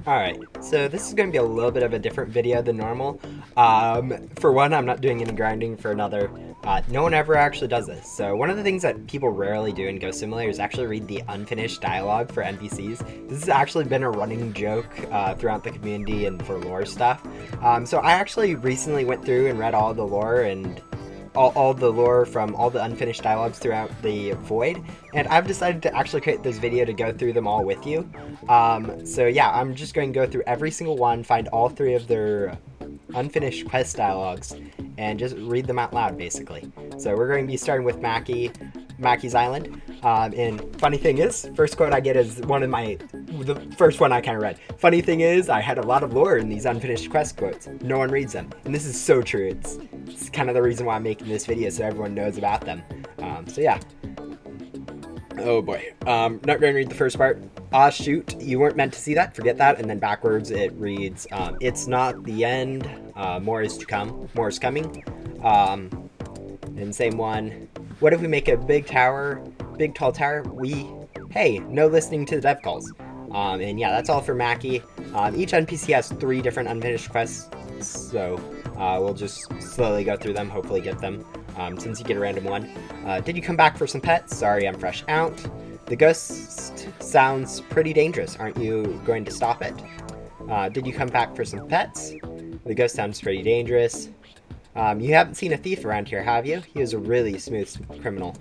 Alright, so this is going to be a little bit of a different video than normal. For one, I'm not doing any grinding. For another, no one ever actually does this. So one of the things that people rarely do in Ghost Simulator is actually read the unfinished dialogue for NPCs. This has actually been a running joke throughout the community and for lore stuff. So I actually recently went through and read all the lore and all the lore from all the unfinished dialogues throughout the Void, and I've decided to actually create this video to go through them all with you. So yeah, I'm just going to go through every single one, find all three of their unfinished quest dialogues, and just read them out loud, basically. So we're going to be starting with Mackie's Island. And funny thing is, first quote I get is the first one I kind of read. Funny thing is, I had a lot of lore in these unfinished quest quotes. No one reads them. And this is so true. It's kind of the reason why I'm making this video, so everyone knows about them. So yeah. Oh boy. Not going to read the first part. Ah, shoot, you weren't meant to see that. Forget that. And then backwards it reads, it's not the end. More is to come. More is coming. And same one. What if we make a big tower, big tall tower? Hey, no listening to the dev calls. And yeah, that's all for Mackie. Each NPC has 3 different unfinished quests, so we'll just slowly go through them, hopefully get them, since you get a random one. Did you come back for some pets? Sorry, I'm fresh out. The ghost sounds pretty dangerous. Aren't you going to stop it? Did you come back for some pets? The ghost sounds pretty dangerous. You haven't seen a thief around here, have you? He is a really smooth criminal.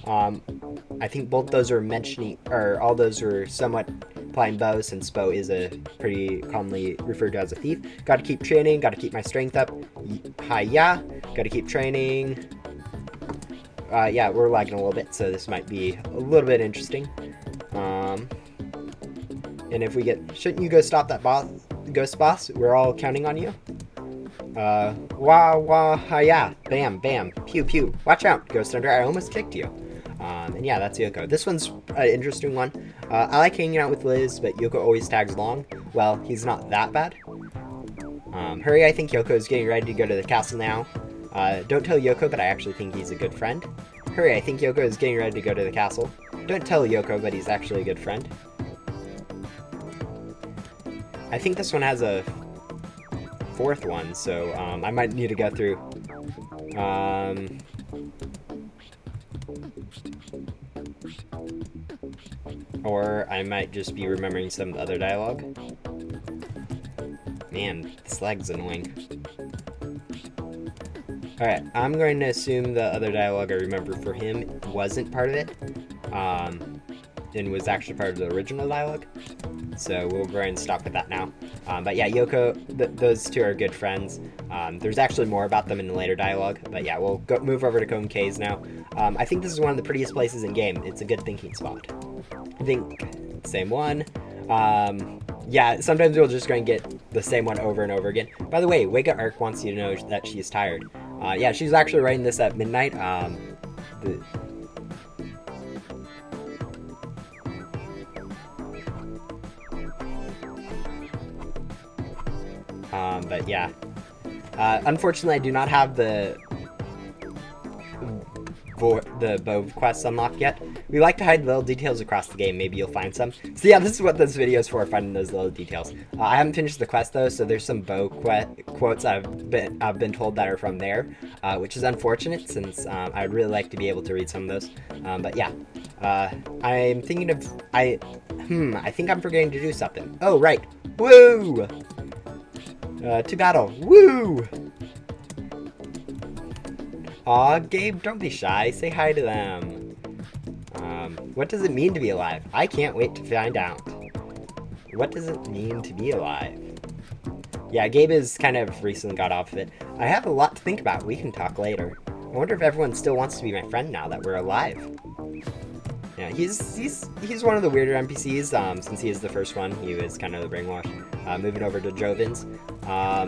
I think both those are all those are somewhat implying bow, since bow is a pretty commonly referred to as a thief. Gotta keep training, gotta keep my strength up. Hi-ya, gotta keep training. Yeah, we're lagging a little bit, so this might be a little bit interesting. And if we shouldn't you go stop that ghost boss? We're all counting on you. Wah, wah, hi-ya, bam, bam, pew, pew. Watch out, Ghost Hunter, I almost kicked you. And yeah, that's Yoko. This one's an interesting one. I like hanging out with Liz, but Yoko always tags along. Well, he's not that bad. Hurry, I think Yoko is getting ready to go to the castle now. Don't tell Yoko, but I actually think he's a good friend. Hurry, I think Yoko is getting ready to go to the castle. Don't tell Yoko, but he's actually a good friend. I think this one has a 4th one, so I might need to go through. Or I might just be remembering some of the other dialogue. Man, this lag's annoying. Alright, I'm going to assume the other dialogue I remember for him wasn't part of it, and was actually part of the original dialogue. So we'll go ahead and stop with that now. But yeah, Yoko, those two are good friends. There's actually more about them in the later dialogue. But yeah, we'll move over to Cone Caves now. I think this is one of the prettiest places in game. It's a good thinking spot. I think same one. Yeah, sometimes we'll just go and get the same one over and over again. By the way, Wega Arc wants you to know that she's tired. Yeah, she's actually writing this at midnight. But yeah, unfortunately I do not have the bow quests unlocked yet. We like to hide little details across the game, maybe you'll find some. So yeah, this is what this video is for, finding those little details. I haven't finished the quest though, so there's some bow quotes I've been told that are from there, which is unfortunate, since I'd really like to be able to read some of those. But yeah, I'm thinking of, I think I'm forgetting to do something. Oh right, woo! To battle. Woo! Aw, Gabe, don't be shy. Say hi to them. What does it mean to be alive? I can't wait to find out. What does it mean to be alive? Yeah, Gabe has kind of recently got off of it. I have a lot to think about. We can talk later. I wonder if everyone still wants to be my friend now that we're alive. Yeah, he's one of the weirder NPCs, since he is the first one. He was kind of the brainwash. Moving over to Jovin's. Aw,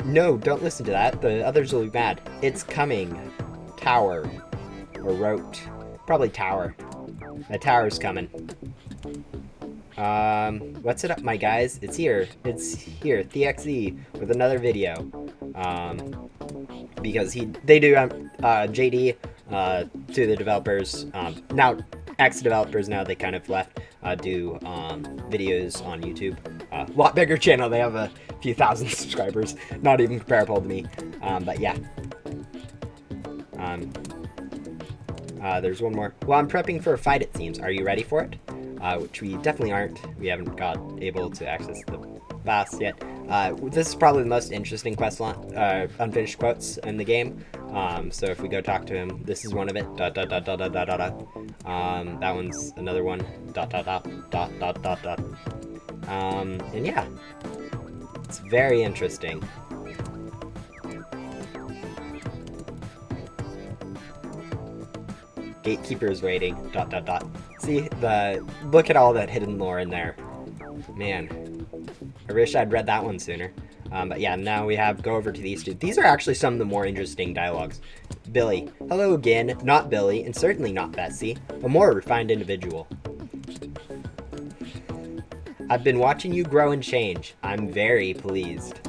no, don't listen to that. The others will be mad. It's coming. Tower. Or rote. Probably tower. The tower's coming. What's it up, my guys? It's here. It's here. TXE with another video. Because they do, JD, to the developers, now ex-developers, now they kind of left. do videos on YouTube. A lot bigger channel. They have a few thousand subscribers. Not even comparable to me. But yeah. There's one more. Well, I'm prepping for a fight, it seems. Are you ready for it? Which we definitely aren't. We haven't got able to access the boss yet. This is probably the most interesting quest unfinished quotes in the game. So if we go talk to him, this is one of it. Dot dot dot dot dot dot dot. That one's another one. Dot dot dot dot dot dot dot. And yeah, it's very interesting. Gatekeeper is waiting. Dot dot dot. See look at all that hidden lore in there. Man, I wish I'd read that one sooner. But yeah, now we have go over to these two. These are actually some of the more interesting dialogues. Billy, hello again. Not Billy, and certainly not Bessie. A more refined individual. I've been watching you grow and change. I'm very pleased.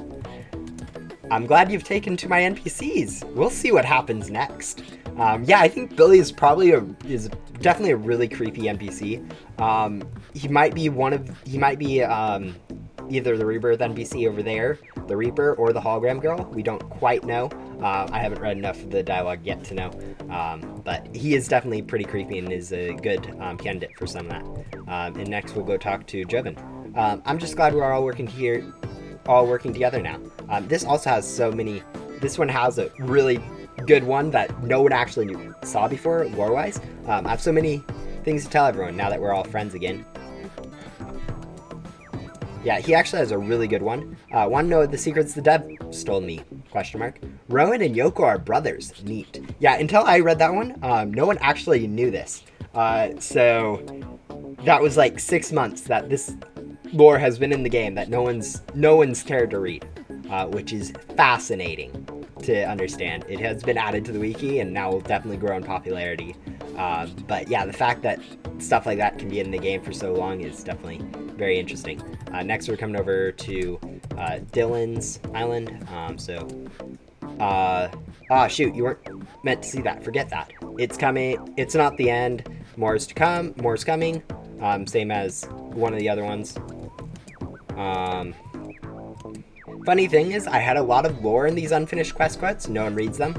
I'm glad you've taken to my NPCs. We'll see what happens next. Yeah, I think Billy is probably is definitely a really creepy NPC. He might be either the Rebirth NPC over there, the Reaper, or the Hologram Girl. We don't quite know. I haven't read enough of the dialogue yet to know. But he is definitely pretty creepy and is a good candidate for some of that. And next we'll go talk to Jovin. I'm just glad we're all working together now. This also has so many. This one has a really good one that no one actually saw before, lore-wise. I have so many things to tell everyone now that we're all friends again. Yeah, he actually has a really good one. Want to know the secrets the dev stole me? Question mark. Rowan and Yoko are brothers. Neat. Yeah, until I read that one, no one actually knew this. So that was like 6 months that this lore has been in the game that no one's cared to read, which is fascinating to understand. It has been added to the wiki and now will definitely grow in popularity. But yeah, the fact that stuff like that can be in the game for so long is definitely very interesting. Next we're coming over to Dylan's island. Shoot, you weren't meant to see that. Forget that. It's coming. It's not the end. More's to come. More's coming. Same as one of the other ones. Funny thing is, I had a lot of lore in these unfinished quest. No one reads them.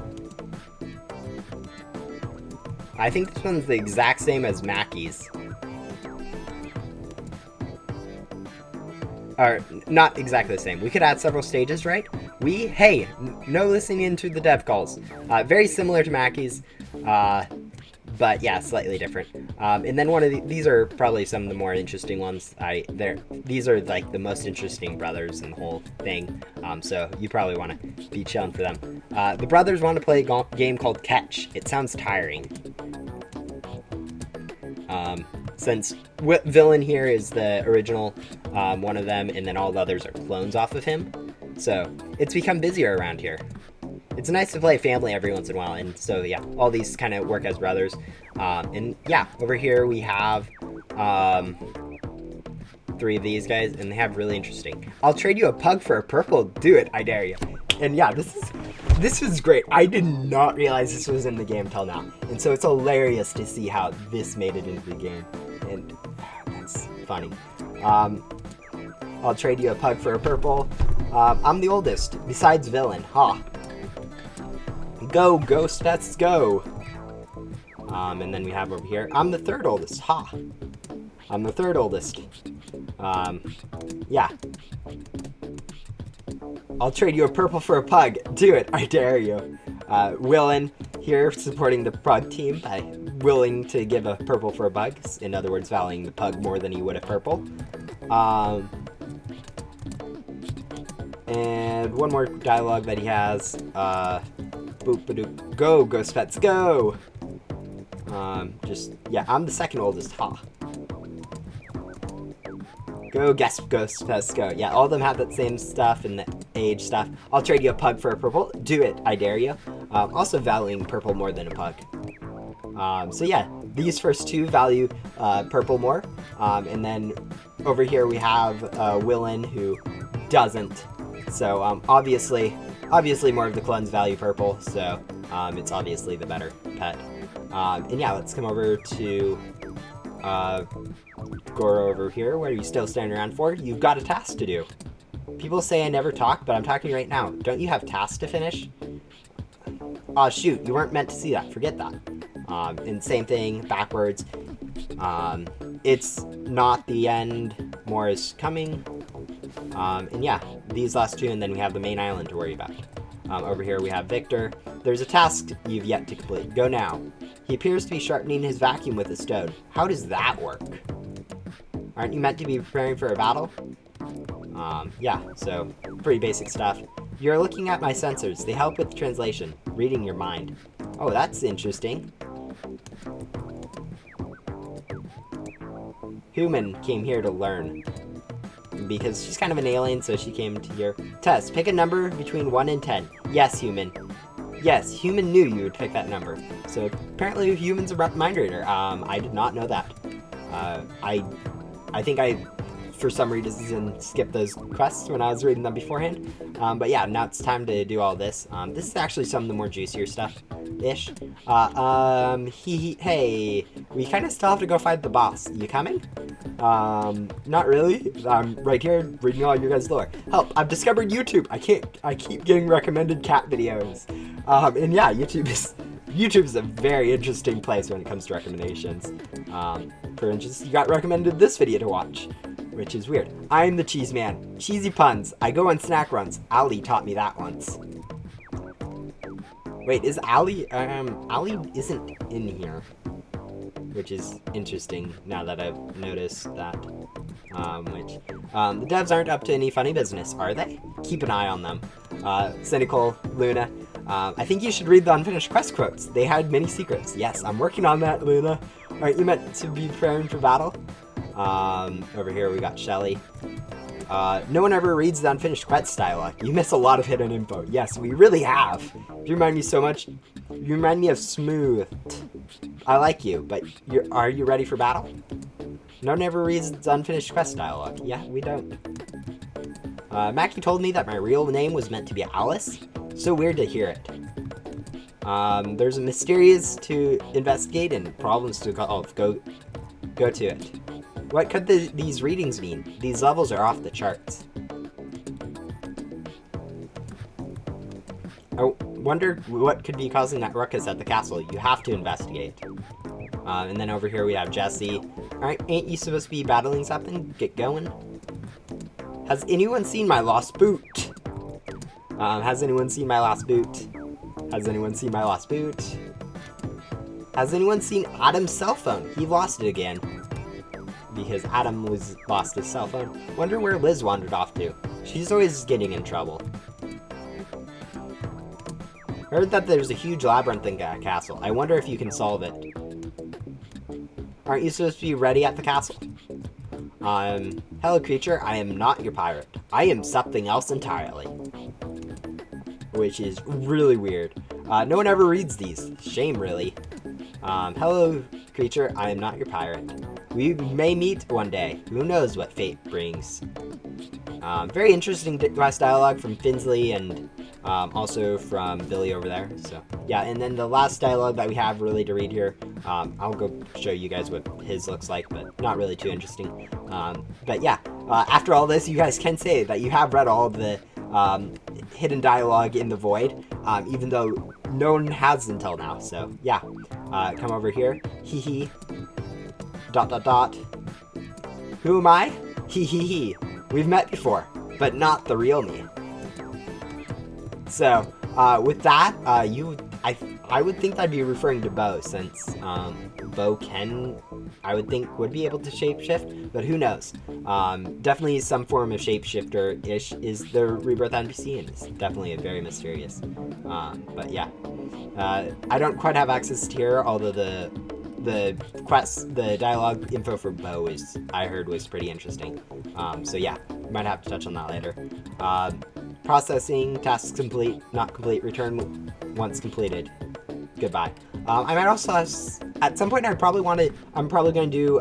I think this one's the exact same as Mackie's. Or, not exactly the same. We could add several stages, right? Hey, no listening into the dev calls. Very similar to Mackie's, but yeah, slightly different. And then these are probably some of the more interesting ones. These are like the most interesting brothers in the whole thing. So you probably want to be chilling for them. The brothers want to play a game called Catch. It sounds tiring. Since Villain here is the original one of them, and then all the others are clones off of him. So it's become busier around here. It's nice to play family every once in a while, and so yeah, all these kind of work as brothers. And yeah, over here we have 3 of these guys, and they have really interesting. I'll trade you a pug for a purple. Do it, I dare you. And yeah, this is great. I did not realize this was in the game till now, and so it's hilarious to see how this made it into the game, and that's funny. I'll trade you a pug for a purple. I'm the oldest, besides Villain. Ha! Go, Ghost, let's go! And then we have over here, I'm the 3rd oldest. Ha! I'm the 3rd oldest. Yeah. I'll trade you a purple for a pug. Do it, I dare you. Willin here supporting the pug team by willing to give a purple for a bug. In other words, valuing the pug more than he would a purple. And one more dialogue that he has. Boop-a-doop. Go, Ghost Pets, go! Yeah, I'm the 2nd oldest. Ha. Go, Ghost Pets, go. Yeah, all of them have that same stuff and the age stuff. I'll trade you a pug for a purple. Do it, I dare you. Also valuing purple more than a pug. So yeah, these first 2 value purple more. And then over here we have Willin, who doesn't. So obviously more of the clones value purple, so it's obviously the better pet. And yeah, let's come over to Gore over here, what are you still standing around for? You've got a task to do. People say I never talk, but I'm talking right now. Don't you have tasks to finish? Aw, shoot, you weren't meant to see that. Forget that. And same thing, backwards. It's not the end. More is coming. And yeah, these last two, and then we have the main island to worry about. Over here we have Victor. There's a task you've yet to complete. Go now. He appears to be sharpening his vacuum with a stone. How does that work? Aren't you meant to be preparing for a battle? Yeah, so pretty basic stuff. You're looking at my sensors. They help with translation, reading your mind. Oh, that's interesting. Human came here to learn. Because she's kind of an alien, so she came to your test. Pick a number between 1 and 10. Yes, human. Yes, human knew you would pick that number. So apparently human's a mind reader. I did not know that. I think I, for some reason, skipped those quests when I was reading them beforehand. But yeah, now it's time to do all this. This is actually some of the more juicier stuff-ish. Hey, we kind of still have to go fight the boss. You coming? Not really. I'm right here reading all your guys' lore. Help, I've discovered YouTube. I keep getting recommended cat videos. And yeah, YouTube is a very interesting place when it comes to recommendations. For instance, you got recommended this video to watch, which is weird. I'm the cheese man. Cheesy puns. I go on snack runs. Ali taught me that once. Wait, is Ali? Ali isn't in here, which is interesting now that I've noticed that. The devs aren't up to any funny business, are they? Keep an eye on them. Cynical, Luna. I think you should read the unfinished quest quotes. They had many secrets. Yes, I'm working on that, Luna. Aren't you meant to be preparing for battle? Over here we got Shelly. No one ever reads the unfinished quest dialogue. You miss a lot of hidden info. Yes, we really have. You remind me so much. You remind me of Smooth. I like you, but are you ready for battle? No one ever reads the unfinished quest dialogue. Yeah, we don't. Mackie told me that my real name was meant to be Alice. So weird to hear it. There's a mysterious to investigate and problems to go to it. What could these readings mean? These levels are off the charts. I wonder what could be causing that ruckus at the castle. You have to investigate. And then over here we have Jesse. Alright, ain't you supposed to be battling something? Get going. Has anyone seen my lost boot? Has anyone seen my lost boot? Has anyone seen my lost boot? Has anyone seen Adam's cell phone? He lost it again. Because Adam lost his cell phone. Wonder where Liz wandered off to. She's always getting in trouble. Heard that there's a huge labyrinth in that castle. I wonder if you can solve it. Aren't you supposed to be ready at the castle? Hello creature, I am not your pirate. I am something else entirely. Which is really weird. No one ever reads these. Shame, really. Hello creature, I am not your pirate. We may meet one day. Who knows what fate brings. Very interesting quest dialogue from Finsley and also from Billy over there. So yeah, and then the last dialogue that we have really to read here, I'll go show you guys what his looks like, but not really too interesting. But yeah, after all this, you guys can say that you have read all of the hidden dialogue in the void, even though no one has until now. So yeah, come over here. Hee hee. ... Who am I? Hee hee hee. We've met before, but not the real me. So, with that, I would think that'd be referring to Bo, since Bo I would think, would be able to shapeshift, but who knows? Definitely some form of shapeshifter-ish is the Rebirth NPC, and it's definitely very mysterious. But yeah, I don't quite have access to here, although the dialogue info for Bo I heard was pretty interesting. So yeah, might have to touch on that later. Processing, tasks complete, not complete, return once completed. Goodbye. I might also at some point I'm probably going to do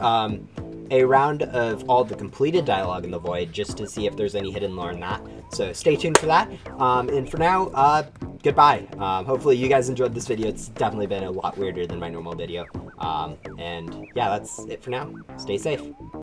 a round of all the completed dialogue in the void just to see if there's any hidden lore in that. So stay tuned for that. And for now, goodbye. Hopefully you guys enjoyed this video. It's definitely been a lot weirder than my normal video. And yeah, that's it for now. Stay safe.